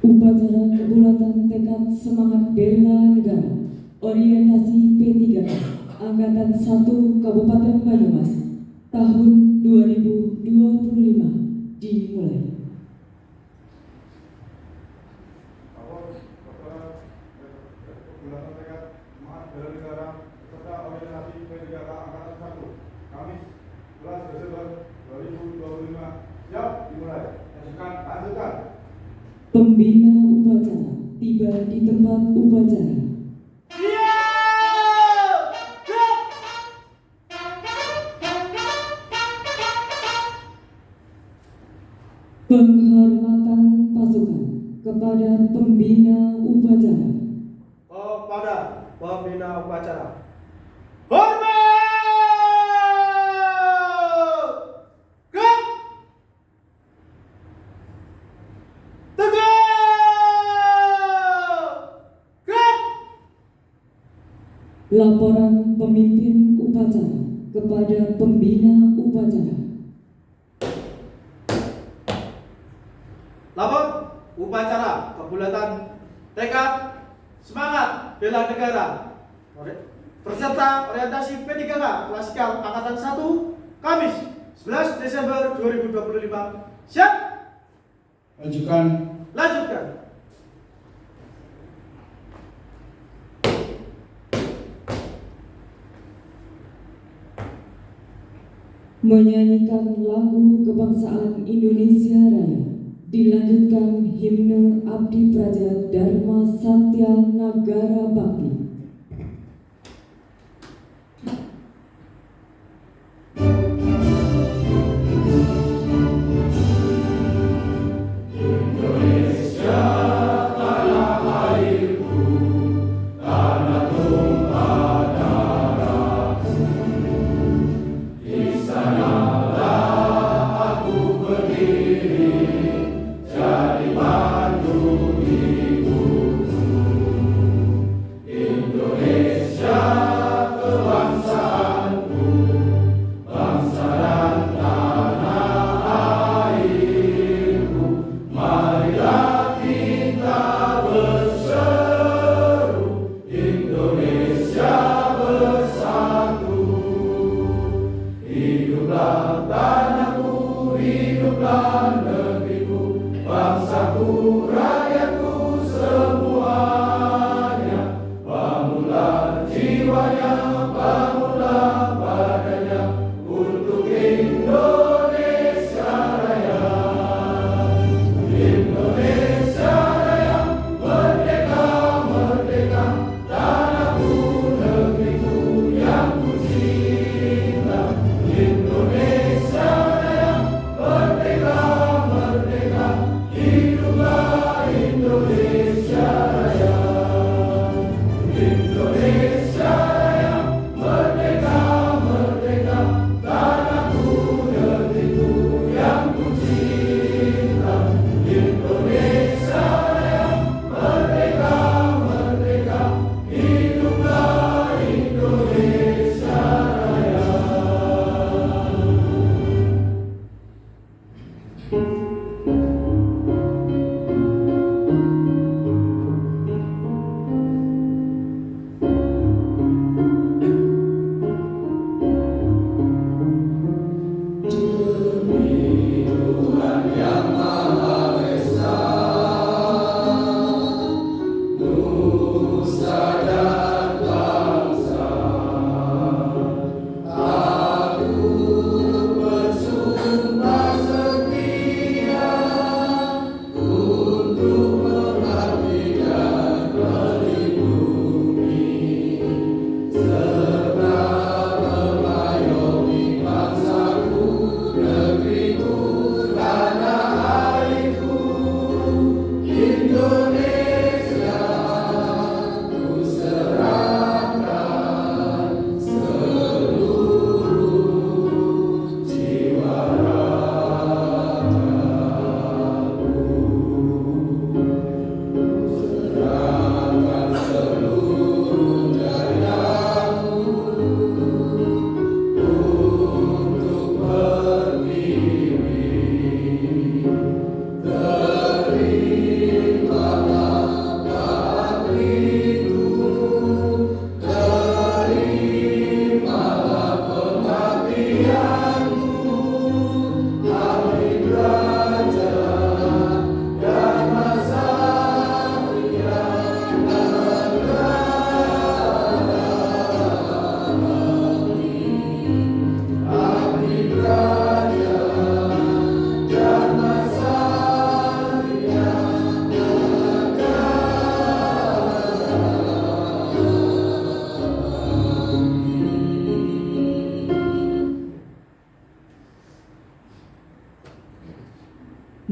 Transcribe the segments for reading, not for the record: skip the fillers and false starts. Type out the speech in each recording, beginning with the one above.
Upacara kebulatan tekad semangat bela negara orientasi P3 Angkatan 1 Kabupaten Banyumas tahun 2025 dimulai. Kebulatan tekad semangat bela negara serta orientasi P3K Angkatan 1 Kamis 11 Desember 2025 siap dimulai. Lanjutkan. Pembina upacara tiba di tempat upacara. Penghormatan pasukan kepada pembina upacara. Kepada pembina upacara. Hormat! Gerak! Tegak! Gerak! Laporan pemimpin upacara kepada pembina upacara. Lapor upacara kebulatan tekad semangat bela negara berserta orientasi P3K klasikal angkatan 1 Kamis 11 Desember 2025 siap. Lanjutkan. Menyanyikan lagu kebangsaan Indonesia Raya, dilanjutkan himne Abdi Praja Dharma Satya Nagara Bakti. In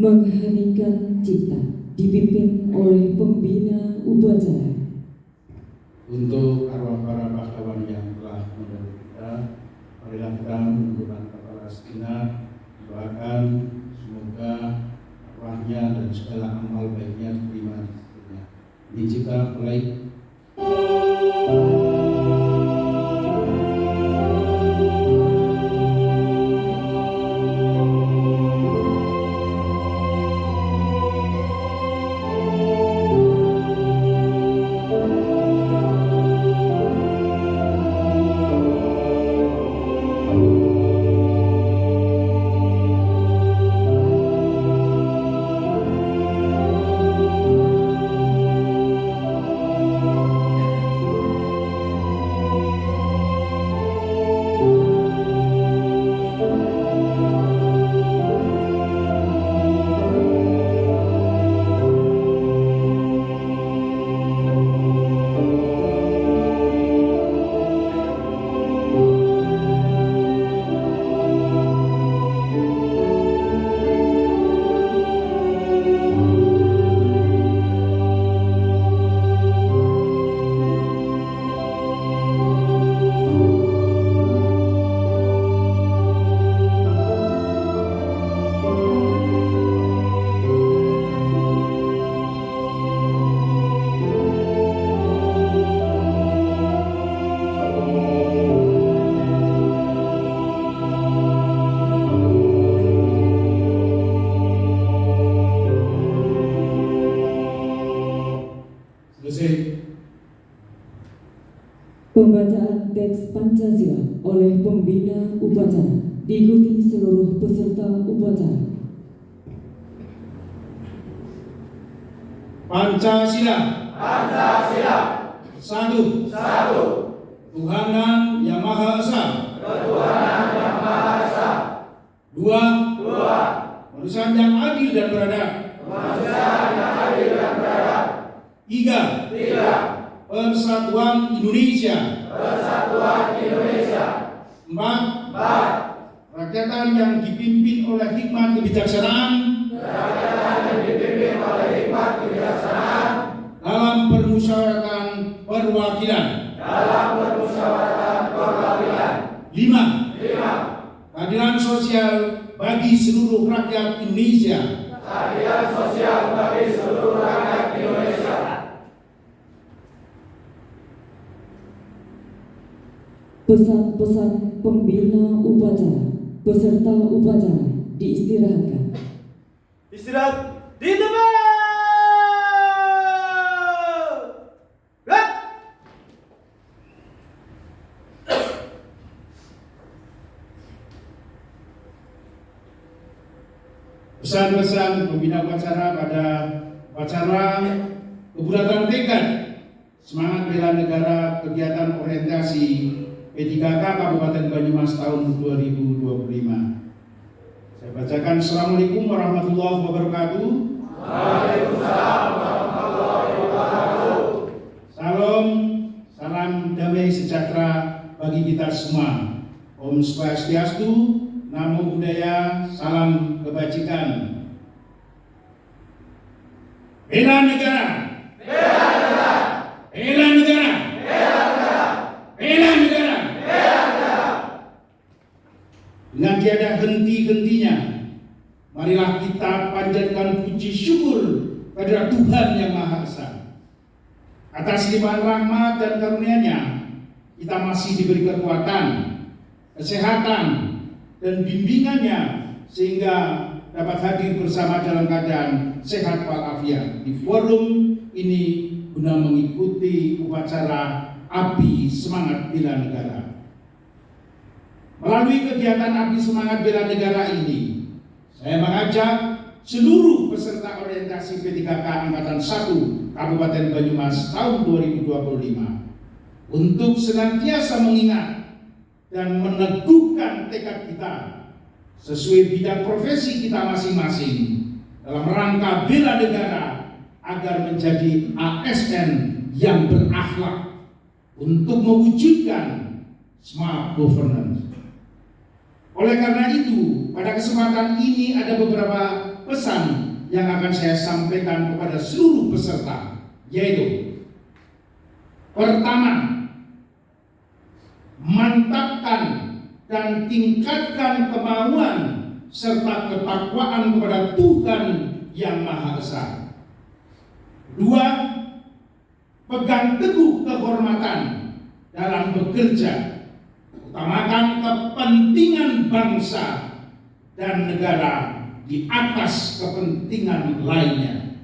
Mengheningkan cipta dipimpin oleh pembina upacara. Untuk arwah para pahlawan yang telah mendahului kita, marilah kita menundukkan kepala sejenak, doakan semoga arwahnya dan segala amal baiknya diterima di sisinya. Ini kita mulai. Pembacaan teks Pancasila oleh pembina upacara diikuti seluruh peserta upacara. Pancasila. Pancasila. Satu. Tuhanan Yang Maha Esa. Ketuhanan Yang Maha Esa. Dua. Manusia yang adil dan beradab. Manusia yang adil dan beradab. Tiga. Persatuan Indonesia. Persatuan Indonesia. Empat. Rakyatan yang dipimpin oleh hikmat kebijaksanaan. Rakyatan yang dipimpin oleh hikmat kebijaksanaan. Dalam permusyawaratan perwakilan. Lima. Keadilan sosial bagi seluruh rakyat Indonesia. Keadilan sosial bagi seluruh rakyat Indonesia. Pesan-pesan pembina upacara, peserta upacara diistirahatkan. Istirahat di tempat. Pesan-pesan pembina upacara pada upacara kebulatan tekad semangat bela negara kegiatan orientasi P3K Kabupaten Banyumas tahun 2025. Saya bacakan. Assalamualaikum warahmatullahi wabarakatuh. Waalaikumsalam warahmatullahi wabarakatuh. Salam damai sejahtera bagi kita semua. Om Swastiastu, Namo Buddhaya, salam kebajikan. Bela negara. Bela negara. Bela negara. Bela negara. Bela negara. Bela negara. Dengan tiada henti-hentinya, marilah kita panjatkan puji syukur kepada Tuhan Yang Maha Esa. Atas limpahan rahmat dan karunia-Nya, kita masih diberi kekuatan, kesehatan, dan bimbingannya sehingga dapat hadir bersama dalam keadaan sehat walafiat di forum ini guna mengikuti upacara Abdi Semangat Bela Negara. Melalui kegiatan Abdi Semangat Bela Negara ini, saya mengajak seluruh peserta orientasi P3K Angkatan 1 Kabupaten Banyumas tahun 2025 untuk senantiasa mengingat dan meneguhkan tekad kita sesuai bidang profesi kita masing-masing dalam rangka bela negara agar menjadi ASN yang berakhlak untuk mewujudkan smart governance. Oleh karena itu, pada kesempatan ini ada beberapa pesan yang akan saya sampaikan kepada seluruh peserta, yaitu pertama, mantapkan dan tingkatkan kemauan serta ketakwaan kepada Tuhan yang Maha Esa. Dua, pegang teguh kehormatan dalam bekerja, utamakan kepentingan bangsa dan negara di atas kepentingan lainnya.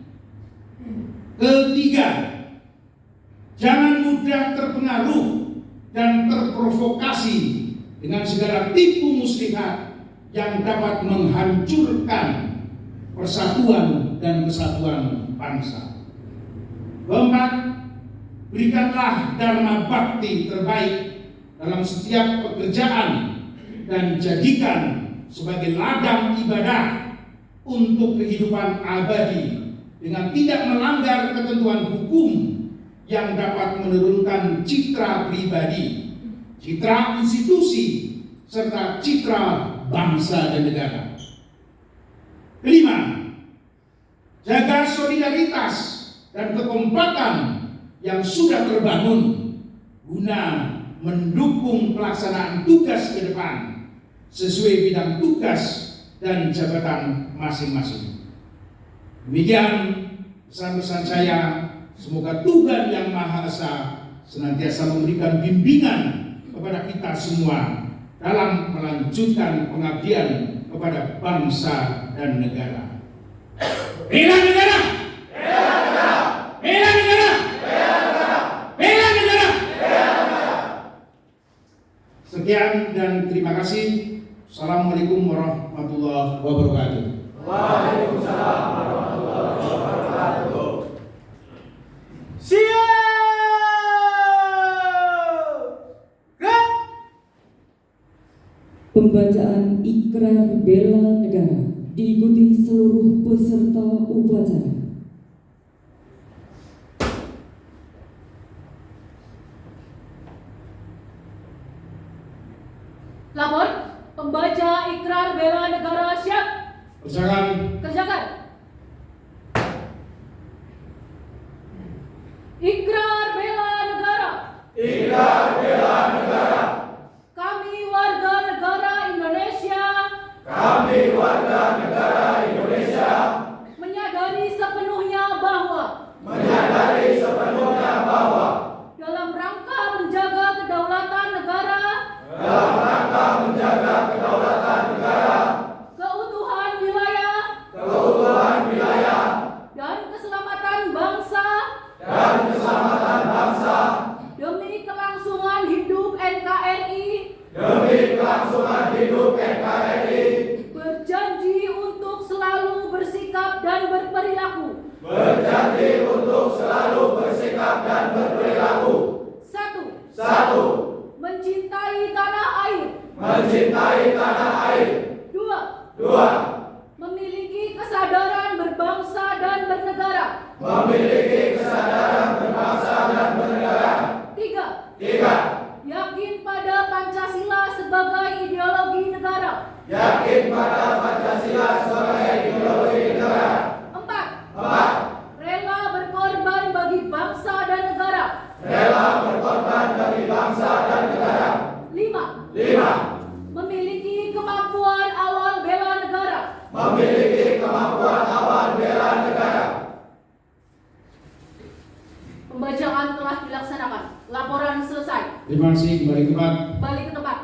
Ketiga, jangan mudah terpengaruh dan terprovokasi dengan segala tipu muslihat yang dapat menghancurkan persatuan dan kesatuan bangsa. Keempat, berikanlah dharma bakti terbaik dalam setiap pekerjaan dan jadikan sebagai ladang ibadah untuk kehidupan abadi dengan tidak melanggar ketentuan hukum yang dapat menurunkan citra pribadi, citra institusi, serta citra bangsa dan negara. Kelima, jaga solidaritas dan kekompakan yang sudah terbangun guna mendukung pelaksanaan tugas ke depan sesuai bidang tugas dan jabatan masing-masing. Demikian pesan-pesan saya. Semoga Tuhan yang Maha Esa senantiasa memberikan bimbingan kepada kita semua dalam melanjutkan pengabdian kepada bangsa dan negara. Bela negara! Bela negara! Bela negara! Bela negara! Bela negara! Bela negara! Sekian dan terima kasih. Assalamualaikum warahmatullahi wabarakatuh. Waalaikumsalam warahmatullahi wabarakatuh. Siap! Gerak! Pembacaan ikrar bela negara diikuti seluruh peserta upacara. Lapor, pembaca ikrar bela negara siap. Kerjakan. Kerjakan. Ikrar bela negara. Ikrar bela negara. Kami warga negara Indonesia. Kami warga negara Indonesia Menyadari sepenuhnya bahwa menyadari sepenuhnya bahwa dalam rangka menjaga kedaulatan negara, dalam rangka menjaga kedaulatan negara, keutuhan wilayah, keutuhan wilayah, dan keselamatan bangsa dan keselamatan bangsa demi kelangsungan hidup NKRI, demi kelangsungan hidup NKRI, berjanji untuk selalu bersikap dan berperilaku. berjanji untuk selalu bersikap dan berperilaku. Satu, mencintai tanah air. Mencintai tanah air. Dua, memiliki kesadaran berbangsa dan bernegara. Memiliki kesadaran berbangsa dan bernegara. Tiga, yakin pada Pancasila sebagai ideologi negara. Yakin pada Pancasila sebagai ideologi negara. Empat, Rela berkorban bagi bangsa dan negara. berkorban bagi bangsa dan negara. Lima, memiliki kemampuan awal bela negara. Memiliki kemampuan awal bela negara. Pembacaan telah dilaksanakan. Laporan selesai. Terima kasih, kembali ke tempat. Balik ke tempat.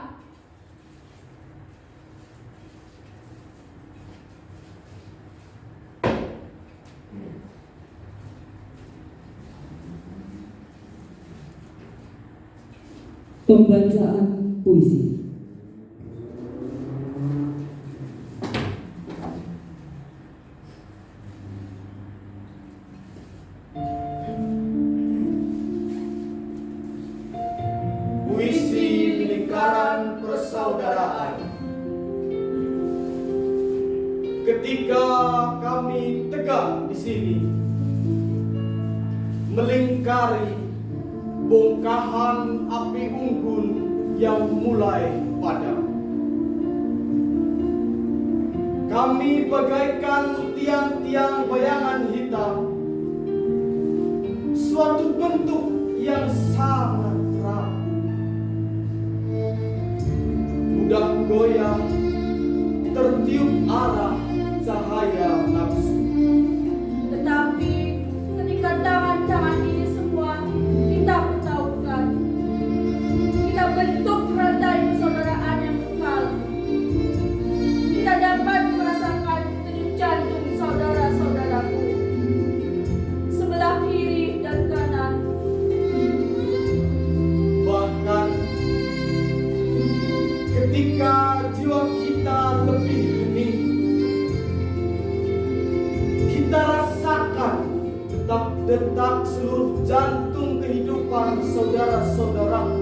Pembacaan puisi. Puisi lingkaran persaudaraan. Ketika kami tegak di sini, melingkari bongkahan api unggun yang mulai padam. Kami bagaikan tiang-tiang bayangan hitam, suatu bentuk yang sangat rapuh, mudah goyah, tertiup arah cahaya nafsu. Tetapi ketika tangan-tangan ini semua kita bertaukan, kita bentuk rantai persaudaraan yang kekal. Kita dapat merasakan denyut jantung saudara-saudaraku sebelah kiri dan kanan. Bahkan ketika jiwa kita lebih hening, kita rasakan detak-detak seluruh jantung kehidupan saudara-saudaraku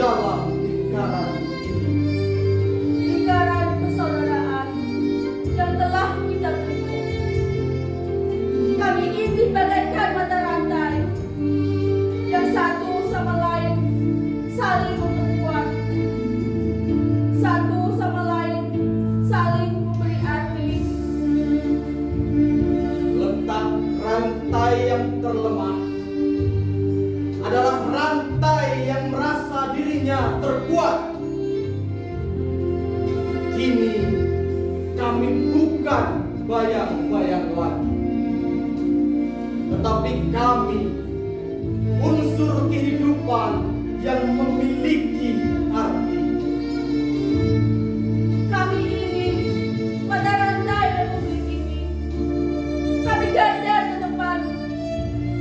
dalam lingkaran ini. Lingkaran persaudaraan yang telah kita bentuk. Kami ini bagaikan mata rantai yang satu sama lain saling memperkuat, satu sama lain saling memberi arti. Letak rantai yang terlemah adalah rantai yang merasa dirinya terkuat. Kini kami bukan bayang-bayang lagi, tetapi kami unsur kehidupan yang memiliki arti. Kami ini mata rantai Republik ini. Kami garda terdepan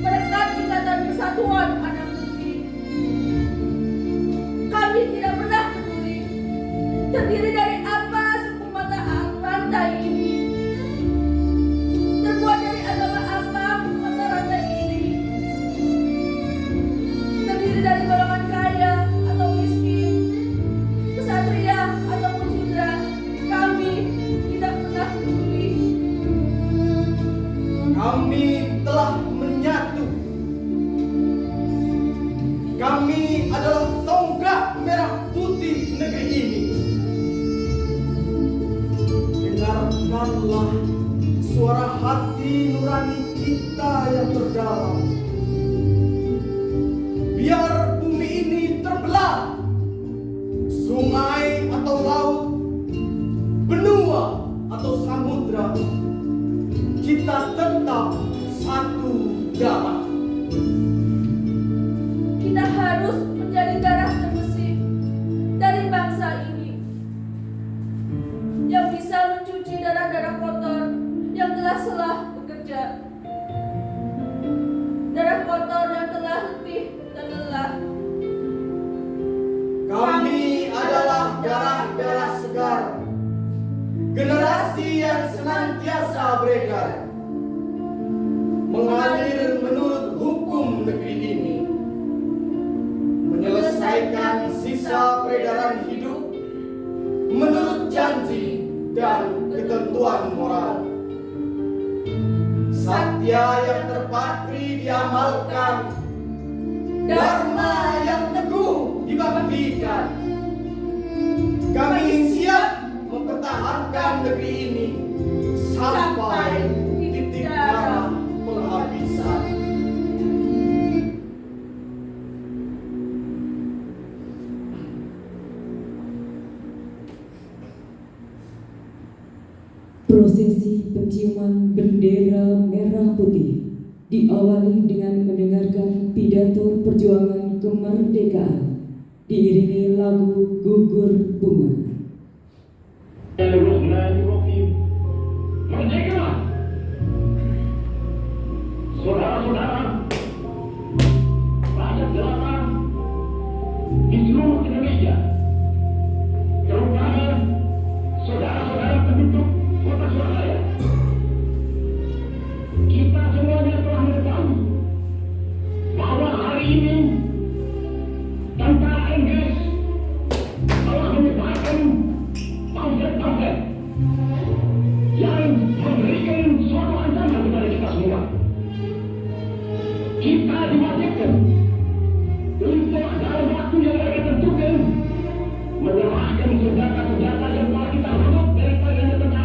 merekat ikatan persatuan anak negeri. Kami tidak pernah peduli terdiri dari apa suku mata rantai ini, terbuat dari agama apa mata rantai ini, terdiri dari golongan kaya atau miskin, kesatria ataupun sudra. Kami tidak pernah peduli. Kami telah menyatu. Kami adalah tonggak merah putih negeri ini. Dengarkanlah suara hati nurani kita yang terdalam. Biar bumi ini terbelah, sungai atau laut, benua atau samudra, kita tetap satu darah. Kita harus menjadi darah terbersih dari bangsa ini yang bisa mencuci darah-darah kotor yang telah salah bekerja, darah kotor yang telah letih dan lelah. Kami adalah darah-darah segar, generasi yang senantiasa beredar, mengalir menurut hukum negeri ini, menyelesaikan sisa peredaran hidup menurut janji dan ketentuan moral. Satya yang terpatri diamalkan, dharma yang teguh dibaktikan. Kami siap mempertahankan negeri ini sampai titik darah penghabisan. Prosesi penciuman bendera merah putih diawali dengan mendengarkan pidato perjuangan kemerdekaan diiringi lagu Gugur Bunga. Merdeka! Saudara-saudara, rakyat jelata di seluruh Indonesia, terutama saudara-saudara penduduk Kota Surabaya, kita semuanya telah mengetahui bahwa hari ini tentara Inggris telah menyebarkan pamflet-pamflet yang memberikan suatu ancaman kepada kita semua. Kita diwajibkan untuk dalam waktu yang mereka tentukan menyerahkan senjata-senjata yang telah kita rebut daripada tentara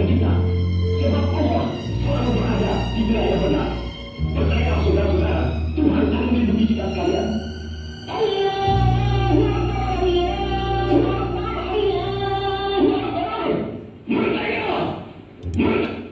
kepada kita. Sebab Allah selalu berada di wilayah benar. Percaya saudara-saudara, Tuhan akan melindungi kita sekalian. Allahu Akbar, Allahu Akbar, Allahu Akbar. Merdeka! Merdeka!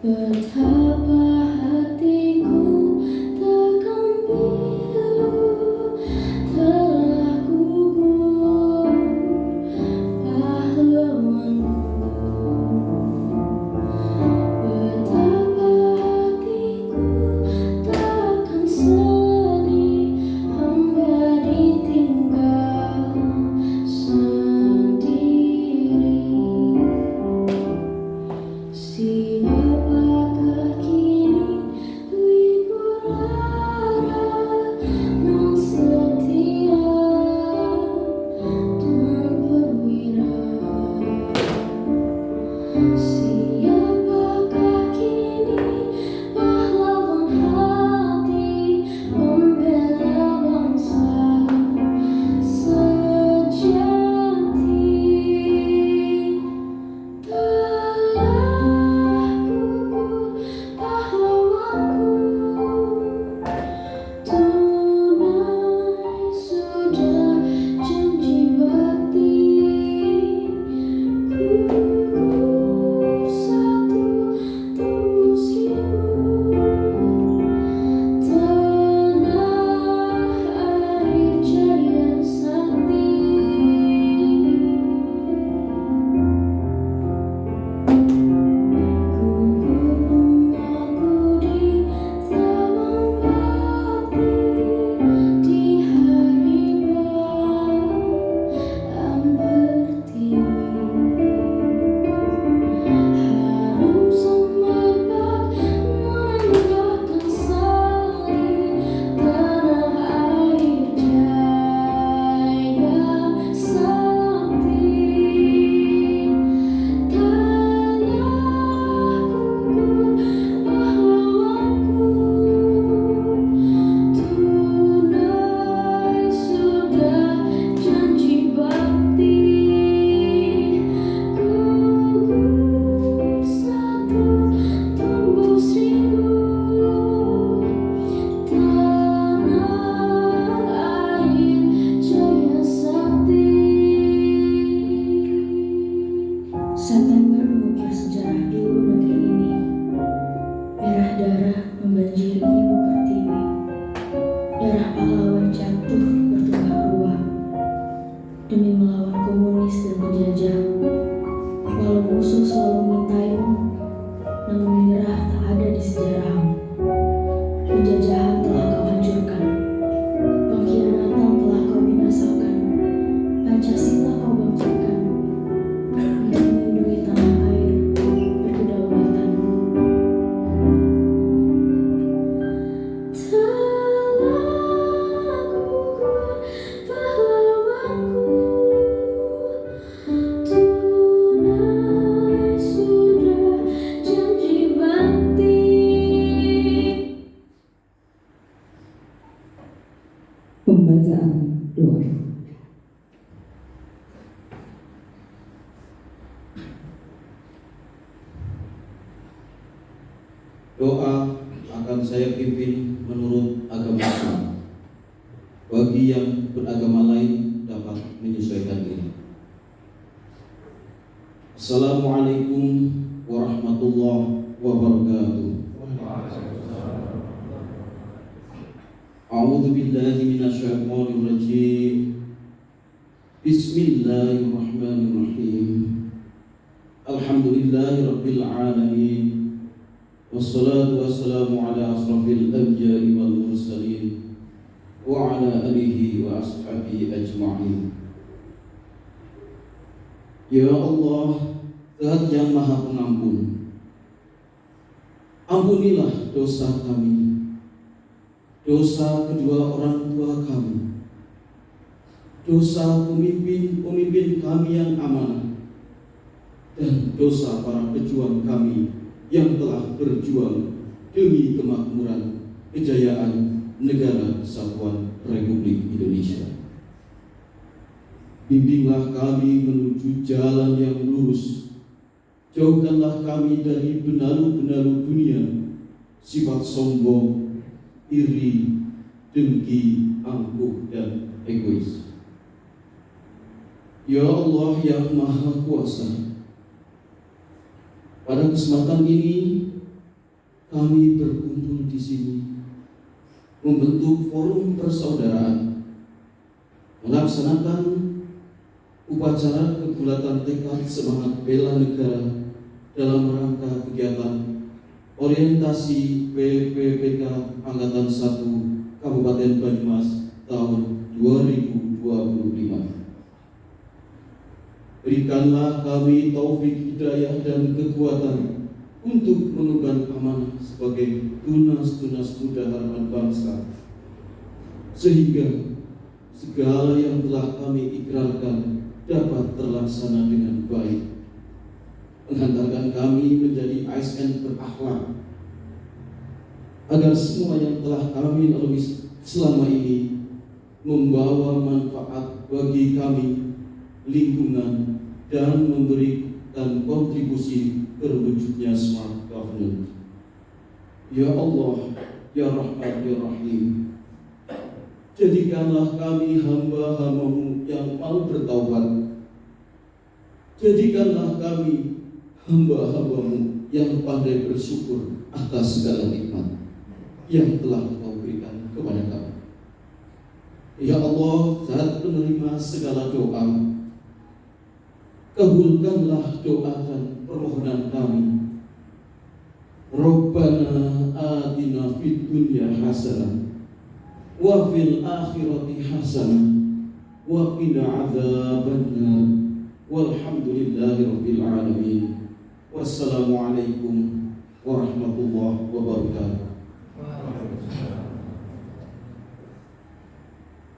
Betapa hatiku takkan pilu telah gugur pahlawanku. Betapa hatiku takkan sedih hamba ditinggal sendiri. Siapakah kini libur lara nan setia dan perwira? Siapakah kini pahlawan hati pembela bangsa sejati? Telah gugur pahlawanku, tunai sudah janji bakti. Gugur satu tumbuh seribu, tanah air jaya sakti. Gugur bungaku di taman bakti di hari bulan pertiwi. Harum semerbak menandakan sari tanah air jaya sakti. Telah gugur pahlawanku, tunai sudah janji bakti. Gugur satu tumbuh seribu, tanah air jaya sakti. September mengukir sejarah ibu negeri ini. Merah darah membanjiri ibu pertiwi. Darah pahlawan jatuh bertumpah ruah demi melawan komunis dan penjajah. Walau musuh selalu mengintaimu, namun menyerah tak ada di sejarahmu. Penjajahan telah kau hancurkan, pengkhianatan telah kau binasakan, Pancasila kau bangkitkan untuk melindungi tanah air berkedaulatan. Telah gugur pahlawanku, tunai sudah janji bakti. Pembacaan doa. Doa akan saya pimpin menurut agama Islam. Bagi yang beragama lain dapat menyesuaikan diri. Assalamualaikum warahmatullahi wabarakatuh. A'udzu billahi minasyaitonir rajim. Bismillahirrahmanirrahim. Alhamdulillahirabbil alamin. Wassalatu wassalamu ala asrafil anbiya'i wal mursalin wa ala alihi wa ashabihi ajma'in. Ya Allah, Zat yang Maha Pengampun, ampunilah dosa kami, dosa kedua orang tua kami, dosa pemimpin-pemimpin kami yang amanah, dan dosa para pejuang kami yang telah berjuang demi kemakmuran, kejayaan negara kesatuan Republik Indonesia. Bimbinglah kami menuju jalan yang lurus. Jauhkanlah kami dari benalu-benalu dunia, sifat sombong, iri, dengki, angkuh, dan egois. Ya Allah yang Maha Kuasa, pada kesempatan ini kami berkumpul di sini membentuk forum persaudaraan, melaksanakan upacara kebulatan tekad semangat bela negara dalam rangka kegiatan orientasi PPPK Angkatan 1 Kabupaten Banyumas tahun 2025. Berikanlah kami taufik hidayah dan kekuatan untuk mengemban amanah sebagai tunas-tunas muda harapan bangsa, sehingga segala yang telah kami ikrarkan dapat terlaksana dengan baik, menghantarkan kami menjadi ASN berakhlak, agar semua yang telah kami lalui selama ini membawa manfaat bagi kami, lingkungan, dan memberikan kontribusi terwujudnya smart governance. Ya Allah, Ya Rahman, Ya Rahim, jadikanlah kami hamba-hamba-Mu yang mau bertaubat. Jadikanlah kami hamba-hamba-Mu yang pandai bersyukur atas segala nikmat yang telah Kau berikan kepada kami. Ya Allah, Zat penerima segala doa, kabulkanlah doa dan permohonan kami. Rabbana atina fid dunya hasanah wa fil akhirati hasanah wa qina adzabannar. Walhamdulillahi rabbil alamin. Wassalamualaikum warahmatullahi wabarakatuh.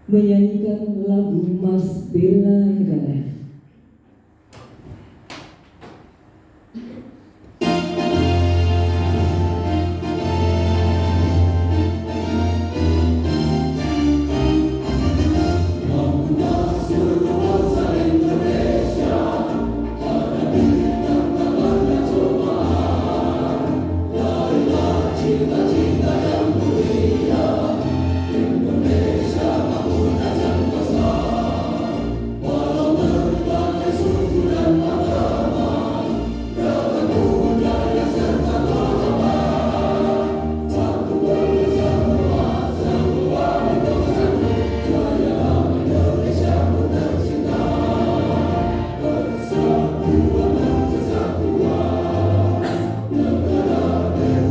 Menyanyikan lagu Mas Bela Negara.